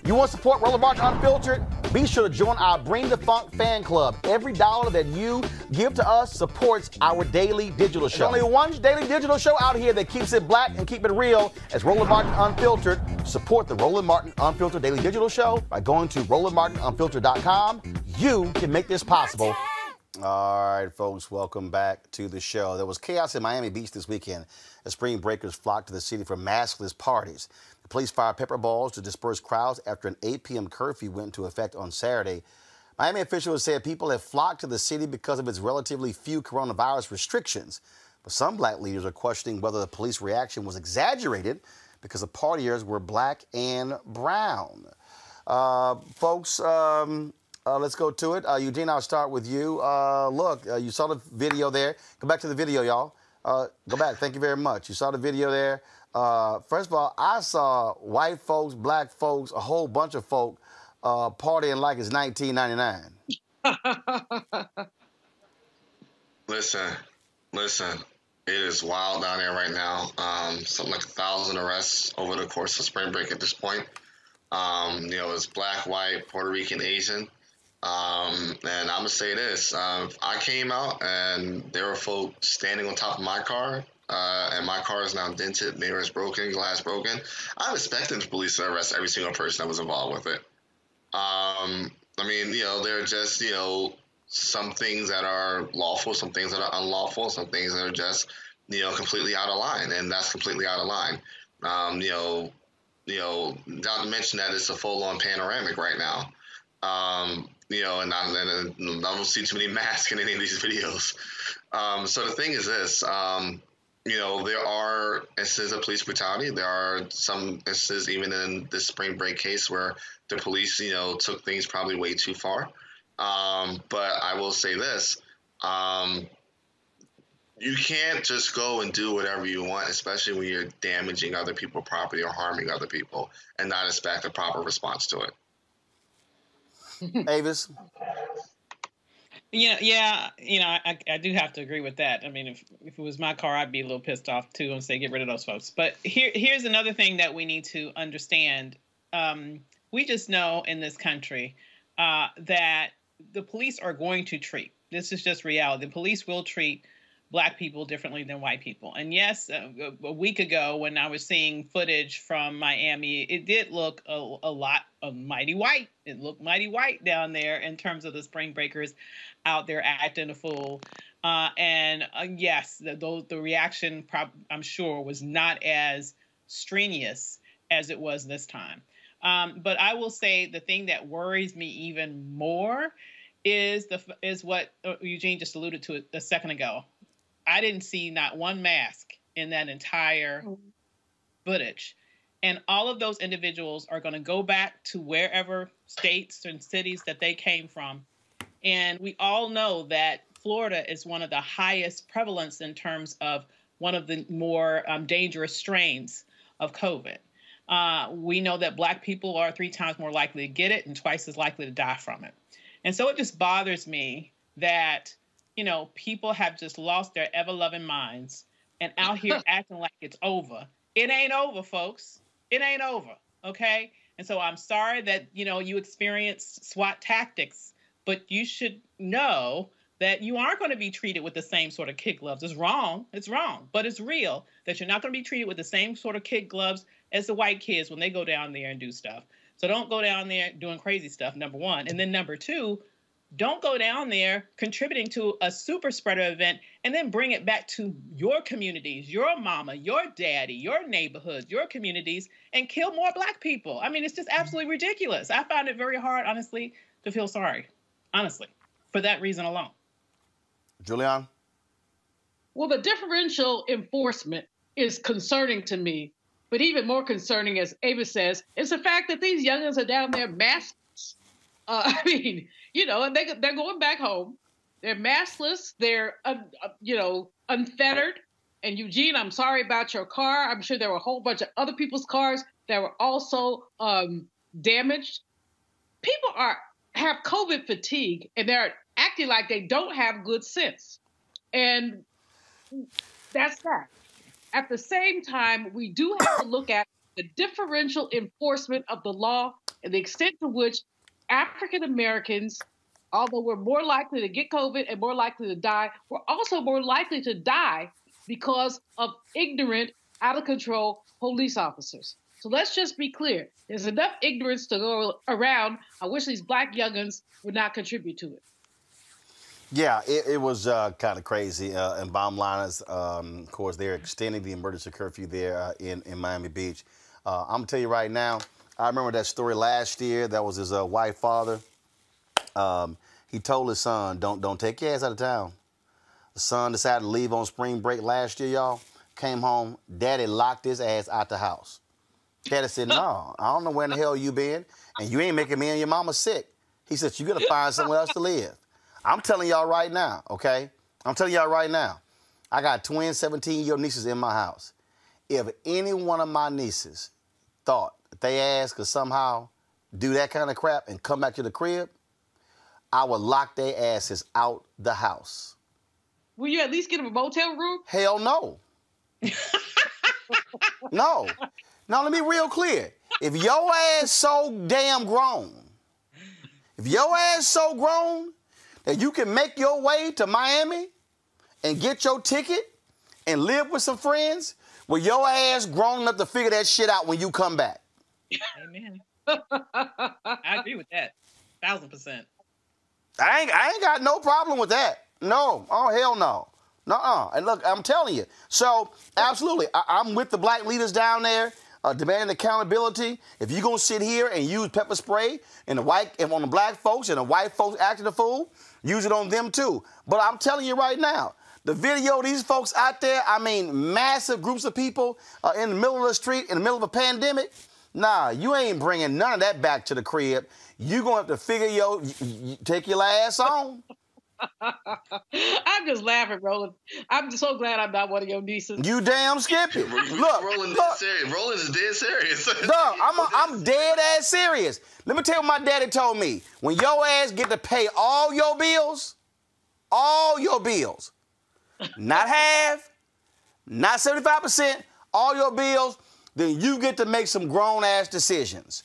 You want to support Roland Martin Unfiltered? Be sure to join our Bring the Funk fan club. Every dollar that you give to us supports our daily digital show. There's only one daily digital show out here that keeps it black and keep it real. As Roland Martin Unfiltered. Support the Roland Martin Unfiltered daily digital show by going to RolandMartinUnfiltered.com. You can make this possible. All right, folks, welcome back to the show. There was chaos in Miami Beach this weekend as spring breakers flocked to the city for maskless parties. The police fired pepper balls to disperse crowds after an 8 p.m. curfew went into effect on Saturday. Miami officials said people have flocked to the city because of its relatively few coronavirus restrictions. But some black leaders are questioning whether the police reaction was exaggerated because the partiers were black and brown. Folks, let's go to it. Eugene, I'll start with you. Look, you saw the video there. Go back to the video, y'all. Go back. Thank you very much. You saw the video there. First of all, I saw white folks, black folks, a whole bunch of folk partying like it's 1999. Listen. It is wild down there right now. Something like 1,000 arrests over the course of spring break at this point. It's black, white, Puerto Rican, Asian. And I'm going to say this. I came out and there were folks standing on top of my car, and my car is now dented, mirrors broken, glass broken. I'm expecting the police to arrest every single person that was involved with it. There are just, some things that are lawful, some things that are unlawful, some things that are just, completely out of line, and that's completely out of line. Not to mention that it's a full-on panoramic right now. And I don't see too many masks in any of these videos. So the thing is this, there are instances of police brutality. There are some instances, even in this spring break case, where the police, took things probably way too far. But I will say this, you can't just go and do whatever you want, especially when you're damaging other people's property or harming other people, and not expect a proper response to it. Avis? I do have to agree with that. I mean, if it was my car, I'd be a little pissed off too and say, get rid of those folks. But here's another thing that we need to understand. We just know in this country that the police are going to treat, this is just reality, the police will treat black people differently than white people. And yes, a week ago when I was seeing footage from Miami, it did look a lot of mighty white. It looked mighty white down there in terms of the spring breakers out there acting a fool. Yes, the reaction, I'm sure, was not as strenuous as it was this time. But I will say the thing that worries me even more is what Eugene just alluded to a second ago. I didn't see not one mask in that entire footage. And all of those individuals are going to go back to wherever states and cities that they came from. And we all know that Florida is one of the highest prevalence in terms of one of the more dangerous strains of COVID. We know that black people are 3 times more likely to get it and twice as likely to die from it. And so it just bothers me that people have just lost their ever-loving minds and out here acting like it's over. It ain't over, folks. It ain't over, okay? And so I'm sorry that, you experienced SWAT tactics, but you should know that you aren't going to be treated with the same sort of kid gloves. It's wrong, but it's real that you're not going to be treated with the same sort of kid gloves as the white kids when they go down there and do stuff. So don't go down there doing crazy stuff, number one. And then number two, don't go down there contributing to a super spreader event and then bring it back to your communities, your mama, your daddy, your neighborhoods, your communities, and kill more black people. I mean, it's just absolutely ridiculous. I find it very hard, honestly, to feel sorry, honestly, for that reason alone. Julian? Well, the differential enforcement is concerning to me, but even more concerning, as Ava says, is the fact that these youngins are down there maskless. And they're going back home. They're maskless. They're, unfettered. And Eugene, I'm sorry about your car. I'm sure there were a whole bunch of other people's cars that were also damaged. People have COVID fatigue, and they're acting like they don't have good sense. And that's that. At the same time, we do have to look at the differential enforcement of the law and the extent to which African Americans, although we're more likely to get COVID and more likely to die, we're also more likely to die because of ignorant, out of control police officers. So let's just be clear. There's enough ignorance to go around. I wish these black young'uns would not contribute to it. Yeah, it was kind of crazy. And bottom line is, of course, they're extending the emergency curfew there in Miami Beach. I'm going to tell you right now, I remember that story last year. That was his white father. He told his son, don't take your ass out of town. The son decided to leave on spring break last year, y'all. Came home, daddy locked his ass out the house. Daddy said, no, I don't know where in the hell you been, and you ain't making me and your mama sick. He said, you got to find somewhere else to live. I'm telling y'all right now, okay? I'm telling y'all right now. I got twin 17-year-old nieces in my house. If any one of my nieces thought that they ass could somehow do that kind of crap and come back to the crib, I would lock their asses out the house. Will you at least get them a motel room? Hell no. No. Now, let me be real clear. If your ass so damn grown, that you can make your way to Miami and get your ticket and live with some friends, well, your ass grown enough to figure that shit out when you come back. Amen. I agree with that. 1,000%. I ain't got no problem with that. No. Oh, hell no. Nuh-uh. And look, I'm telling you. So, absolutely, I'm with the black leaders down there demanding accountability. If you're going to sit here and use pepper spray and on the black folks and the white folks acting a fool, use it on them too. But I'm telling you right now, the video of these folks out there, I mean, massive groups of people in the middle of the street, in the middle of a pandemic, nah, you ain't bringing none of that back to the crib. You're going to have to figure take your ass on. I'm just laughing, Roland. I'm so glad I'm not one of your nieces. You damn skippy. Look, Roland is serious. Roland is dead serious. Dog, I'm dead ass serious. Let me tell you what my daddy told me. When your ass get to pay all your bills, not half, not 75%, all your bills, then you get to make some grown ass decisions.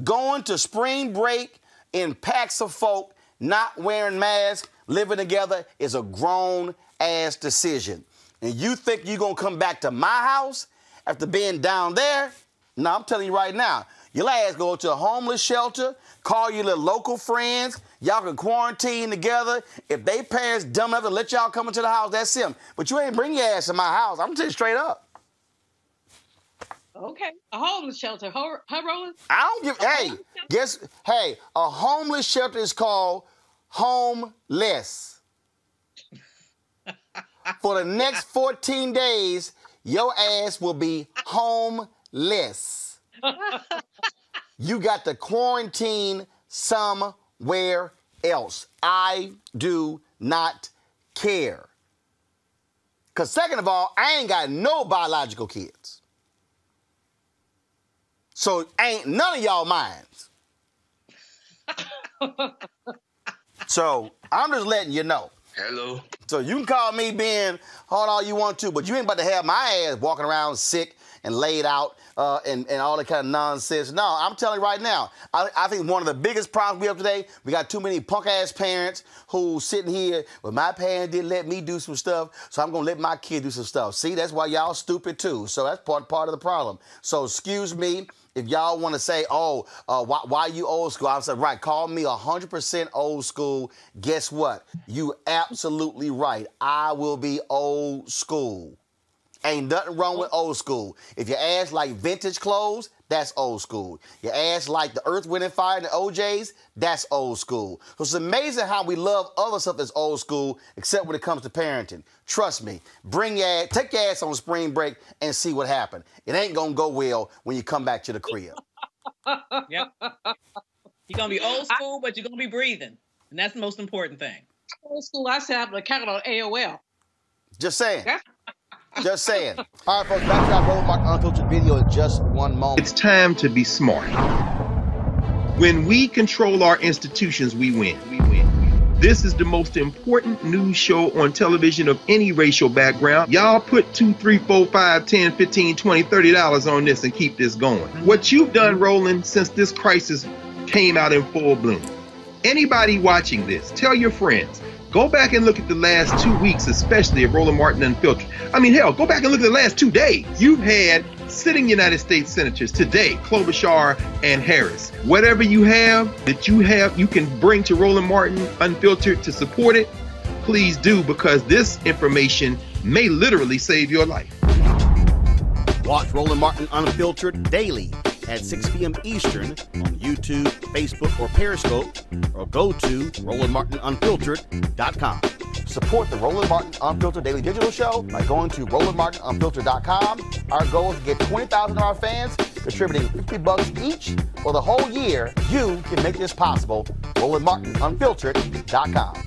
Going to spring break in packs of folk, not wearing masks, living together is a grown-ass decision. And you think you're going to come back to my house after being down there? No, I'm telling you right now, your ass go to a homeless shelter, call your little local friends, y'all can quarantine together. If they parents dumb enough to let y'all come into the house, that's them. But you ain't bring your ass to my house. I'm telling you straight up. Okay, a homeless shelter, huh, Roland? I don't give, a homeless shelter is called homeless. For the next 14 days, your ass will be homeless. You got to quarantine somewhere else. I do not care. Because second of all, I ain't got no biological kids. So ain't none of y'all minds. So I'm just letting you know. Hello. So you can call me being hard all you want to, but you ain't about to have my ass walking around sick and laid out and all that kind of nonsense. No, I'm telling you right now, I think one of the biggest problems we have today, we got too many punk-ass parents who sitting here, well, my parents didn't let me do some stuff, so I'm going to let my kid do some stuff. See, that's why y'all stupid too. So that's part of the problem. So excuse me. If y'all want to say, why you old school? I said, right, call me 100% old school. Guess what? You absolutely right. I will be old school. Ain't nothing wrong with old school. If your ass like vintage clothes, that's old school. Your ass like the Earth, Wind, and Fire and the OJs, that's old school. So it's amazing how we love other stuff that's old school, except when it comes to parenting. Trust me, take your ass on spring break and see what happens. It ain't gonna go well when you come back to the crib. Yep. You're gonna be old school, but you're gonna be breathing. And that's the most important thing. Old school, I set up an account on AOL. Just saying. Just saying. All right, folks, back to our Roland Mark Unfiltered video in just one moment. It's time to be smart. When we control our institutions, we win. This is the most important news show on television of any racial background. Y'all put $2, $3, $4, $5, $10, $15, $20, $30 on this and keep this going. What you've done, Roland, since this crisis came out in full bloom. Anybody watching this, tell your friends. Go back and look at the last 2 weeks, especially of Roland Martin Unfiltered. I mean, hell, go back and look at the last 2 days. You've had sitting United States senators today, Klobuchar and Harris. Whatever you have that you can bring to Roland Martin Unfiltered to support it, please do, because this information may literally save your life. Watch Roland Martin Unfiltered daily at 6 p.m. Eastern on YouTube, Facebook, or Periscope, or go to RolandMartinUnfiltered.com. Support the Roland Martin Unfiltered Daily Digital Show by going to RolandMartinUnfiltered.com. Our goal is to get 20,000 of our fans contributing $50 each for the whole year. You can make this possible. RolandMartinUnfiltered.com.